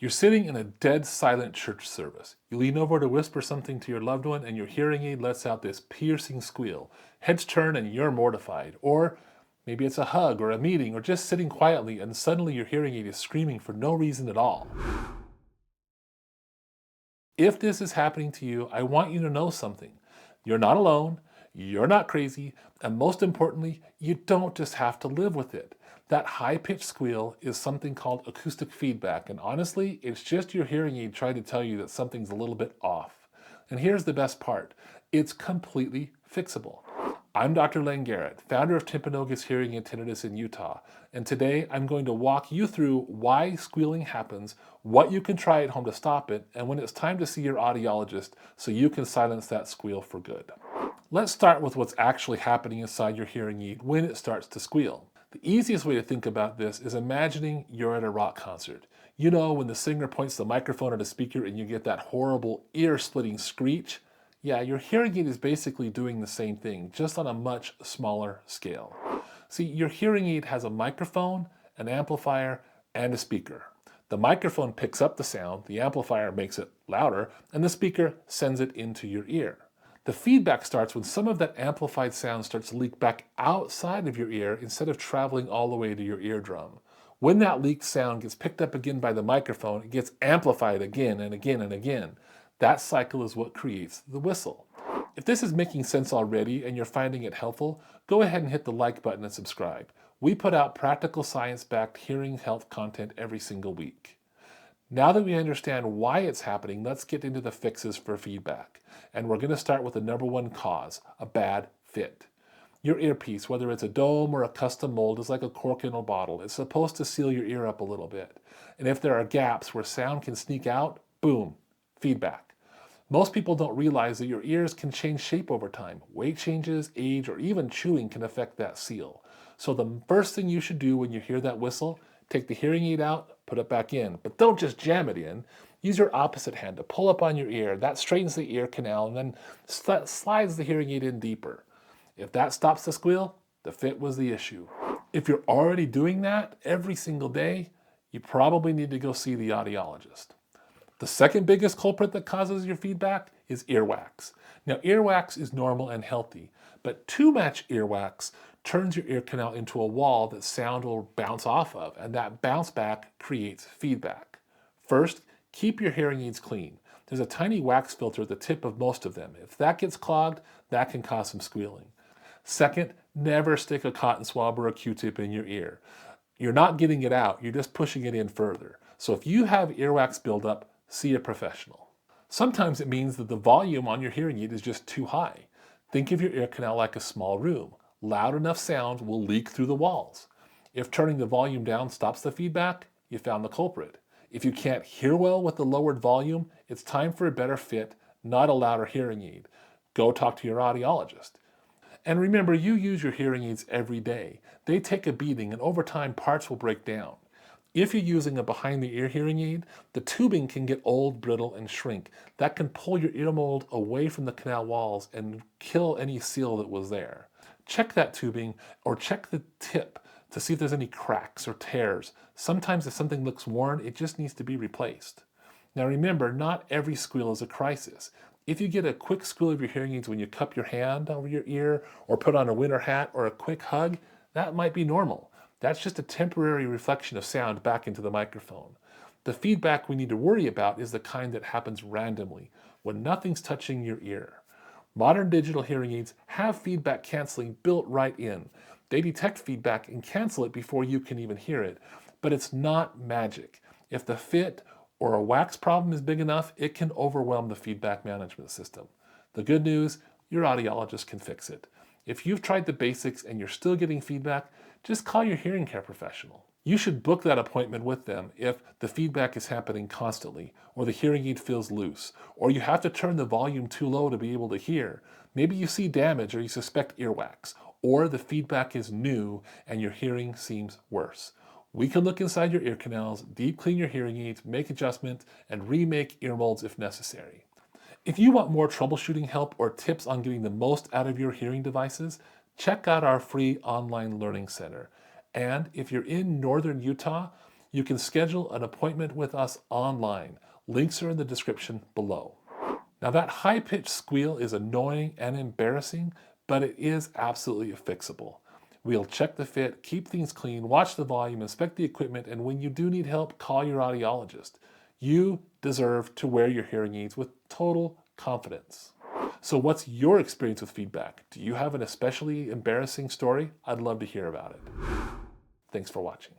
You're sitting in a dead silent church service. You lean over to whisper something to your loved one, and your hearing aid lets out this piercing squeal. Heads turn, and you're mortified. Or maybe it's a hug or a meeting or just sitting quietly, and suddenly your hearing aid is screaming for no reason at all. If this is happening to you, I want you to know something. You're not alone, you're not crazy, and most importantly, you don't just have to live with it. That high-pitched squeal is something called acoustic feedback, and honestly, it's just your hearing aid trying to tell you that something's a little bit off. And here's the best part. It's completely fixable. I'm Dr. Layne Garrett, founder of Timpanogos Hearing and Tinnitus in Utah, and today I'm going to walk you through why squealing happens, what you can try at home to stop it, and when it's time to see your audiologist so you can silence that squeal for good. Let's start with what's actually happening inside your hearing aid when it starts to squeal. The easiest way to think about this is imagining you're at a rock concert. You know when the singer points the microphone at a speaker and you get that horrible ear-splitting screech? Yeah, your hearing aid is basically doing the same thing, just on a much smaller scale. See, your hearing aid has a microphone, an amplifier, and a speaker. The microphone picks up the sound, the amplifier makes it louder, and the speaker sends it into your ear. The feedback starts when some of that amplified sound starts to leak back outside of your ear instead of traveling all the way to your eardrum. When that leaked sound gets picked up again by the microphone, it gets amplified again and again and again. That cycle is what creates the whistle. If this is making sense already and you're finding it helpful, go ahead and hit the like button and subscribe. We put out practical science-backed hearing health content every single week. Now that we understand why it's happening, let's get into the fixes for feedback. And we're going to start with the number one cause, a bad fit. Your earpiece, whether it's a dome or a custom mold, is like a cork in a bottle. It's supposed to seal your ear up a little bit. And if there are gaps where sound can sneak out, boom, feedback. Most people don't realize that your ears can change shape over time. Weight changes, age, or even chewing can affect that seal. So the first thing you should do when you hear that whistle, take the hearing aid out, put it back in. But don't just jam it in. Use your opposite hand to pull up on your ear. That straightens the ear canal and then slides the hearing aid in deeper. If that stops the squeal, the fit was the issue. If you're already doing that every single day, you probably need to go see the audiologist. The second biggest culprit that causes your feedback is earwax. Now, earwax is normal and healthy, but too much earwax turns your ear canal into a wall that sound will bounce off of, and that bounce back creates feedback. First, keep your hearing aids clean. There's a tiny wax filter at the tip of most of them. If that gets clogged, that can cause some squealing. Second, never stick a cotton swab or a Q-tip in your ear. You're not getting it out, you're just pushing it in further. So if you have earwax buildup, see a professional. Sometimes it means that the volume on your hearing aid is just too high. Think of your ear canal like a small room. Loud enough sound will leak through the walls. If turning the volume down stops the feedback, you found the culprit. If you can't hear well with the lowered volume, it's time for a better fit, not a louder hearing aid. Go talk to your audiologist. And remember, you use your hearing aids every day. They take a beating, and over time, parts will break down. If you're using a behind-the-ear hearing aid, the tubing can get old, brittle, and shrink. That can pull your ear mold away from the canal walls and kill any seal that was there. Check that tubing or check the tip to see if there's any cracks or tears. Sometimes if something looks worn, it just needs to be replaced. Now remember, not every squeal is a crisis. If you get a quick squeal of your hearing aids when you cup your hand over your ear or put on a winter hat or a quick hug, that might be normal. That's just a temporary reflection of sound back into the microphone. The feedback we need to worry about is the kind that happens randomly, when nothing's touching your ear. Modern digital hearing aids have feedback canceling built right in. They detect feedback and cancel it before you can even hear it, but it's not magic. If the fit or a wax problem is big enough, it can overwhelm the feedback management system. The good news, your audiologist can fix it. If you've tried the basics and you're still getting feedback, just call your hearing care professional. You should book that appointment with them if the feedback is happening constantly, or the hearing aid feels loose, or you have to turn the volume too low to be able to hear. Maybe you see damage or you suspect earwax, or the feedback is new and your hearing seems worse. We can look inside your ear canals, deep clean your hearing aids, make adjustments, and remake ear molds if necessary. If you want more troubleshooting help or tips on getting the most out of your hearing devices, check out our free online learning center. And if you're in northern Utah, You can schedule an appointment with us online. Links are in the description below. Now that high-pitched squeal is annoying and embarrassing, but it is absolutely fixable. We'll check the fit, keep things clean, watch the volume, inspect the equipment, and when you do need help, call your audiologist. You deserve to wear your hearing aids with total confidence. So what's your experience with feedback? Do you have an especially embarrassing story? I'd love to hear about it. Thanks for watching.